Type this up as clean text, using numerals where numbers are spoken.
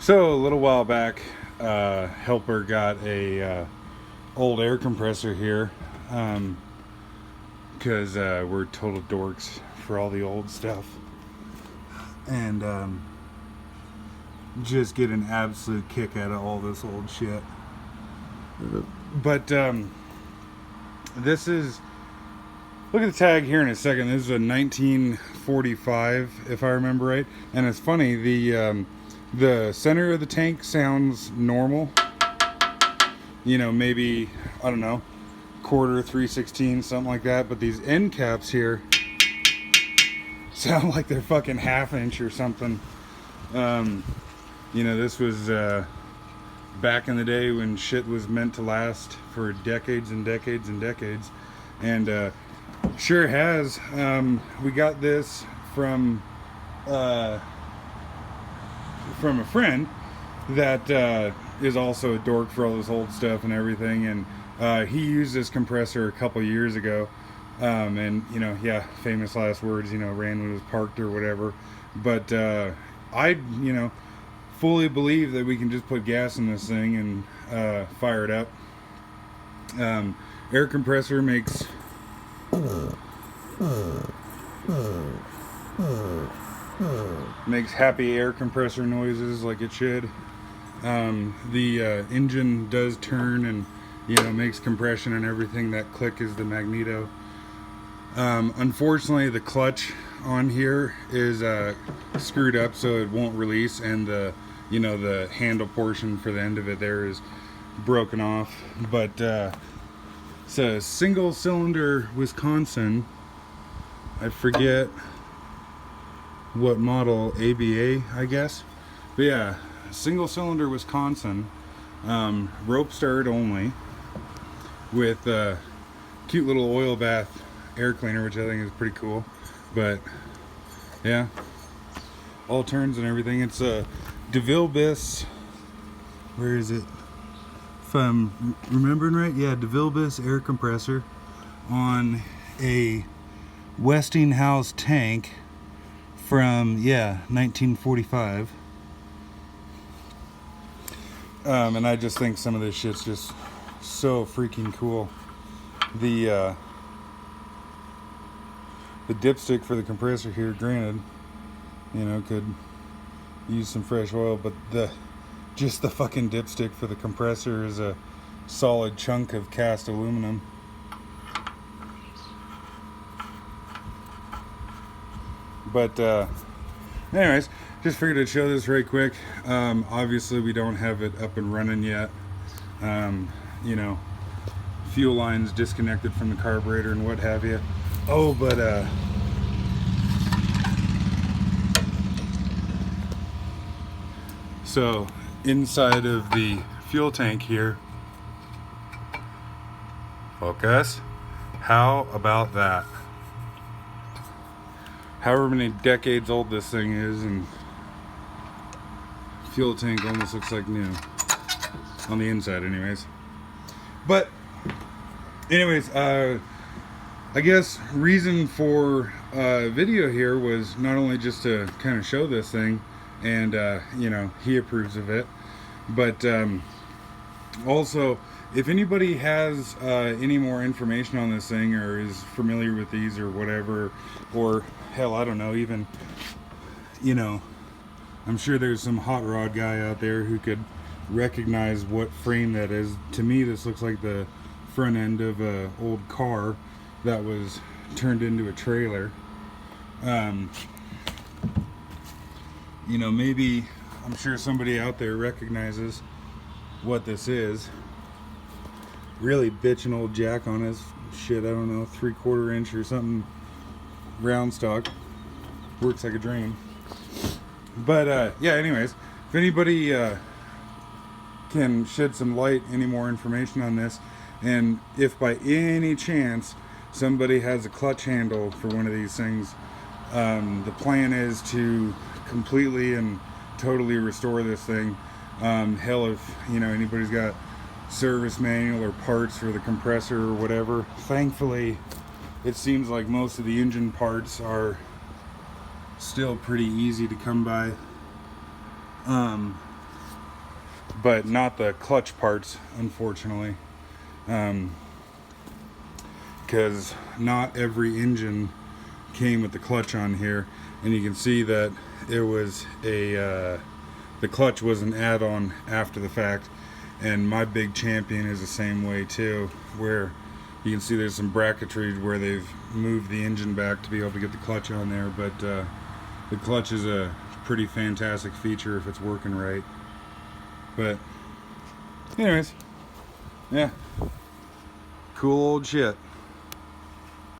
So a little while back, helper got a old air compressor here, because we're total dorks for all the old stuff, and just get an absolute kick out of all this old shit. But this is, look at the tag here in a second. This is a 1945, if I remember right. And it's funny, the center of the tank sounds normal. You know, maybe, I don't know, quarter, 3/16, something like that. But these end caps here sound like they're fucking half-inch or something. You know, this was back in the day when shit was meant to last for decades and decades and decades. And sure has. We got this from a friend that is also a dork for all this old stuff and everything, and he used this compressor a couple years ago, and you know, yeah, famous last words, you know, ran when it was parked or whatever. But I, you know, fully believe that we can just put gas in this thing and fire it up. Air compressor makes happy air compressor noises like it should. The engine does turn and, you know, makes compression and everything. That click is the magneto. Unfortunately, the clutch on here is screwed up, so it won't release, and the, you know, the handle portion for the end of it there is broken off. But it's a single cylinder Wisconsin. I forget what model, ABA, I guess. But yeah, single cylinder Wisconsin, rope start only, with a cute little oil bath air cleaner, which I think is pretty cool. But yeah, all turns and everything. It's a DeVille Biss. Where is it? If I'm remembering right, yeah, DeVille Biss air compressor on a Westinghouse tank from, yeah, 1945. And I just think some of this shit's just so freaking cool. The dipstick for the compressor here, granted, you know, could use some fresh oil, but just the fucking dipstick for the compressor is a solid chunk of cast aluminum. But anyways, just figured I'd show this right quick. Obviously we don't have it up and running yet. You know, fuel lines disconnected from the carburetor and what have you. Oh, but so inside of the fuel tank here, focus, how about that? However many decades old this thing is, and fuel tank almost looks like new on the inside anyways. But anyways, I guess reason for video here was not only just to kind of show this thing, and you know, he approves of it, but also, if anybody has any more information on this thing, or is familiar with these or whatever, or hell, I don't know, even, you know, I'm sure there's some hot rod guy out there who could recognize what frame that is. To me, this looks like the front end of a old car that was turned into a trailer. You know, maybe, I'm sure somebody out there recognizes what this is. Really bitchin' old jack on his shit, I don't know, 3/4 inch or something, round stock. Works like a dream. But yeah, anyways, if anybody can shed some light, any more information on this, and if by any chance somebody has a clutch handle for one of these things, the plan is to completely and totally restore this thing. Hell, if, you know, anybody's got service manual or parts for the compressor or whatever, thankfully it seems like most of the engine parts are still pretty easy to come by. but not the clutch parts, unfortunately, because not every engine came with the clutch on here, and you can see that it was a the clutch was an add-on after the fact. And my big Champion is the same way too, where you can see there's some bracketry where they've moved the engine back to be able to get the clutch on there, but the clutch is a pretty fantastic feature if it's working right. But anyways, yeah, cool old shit.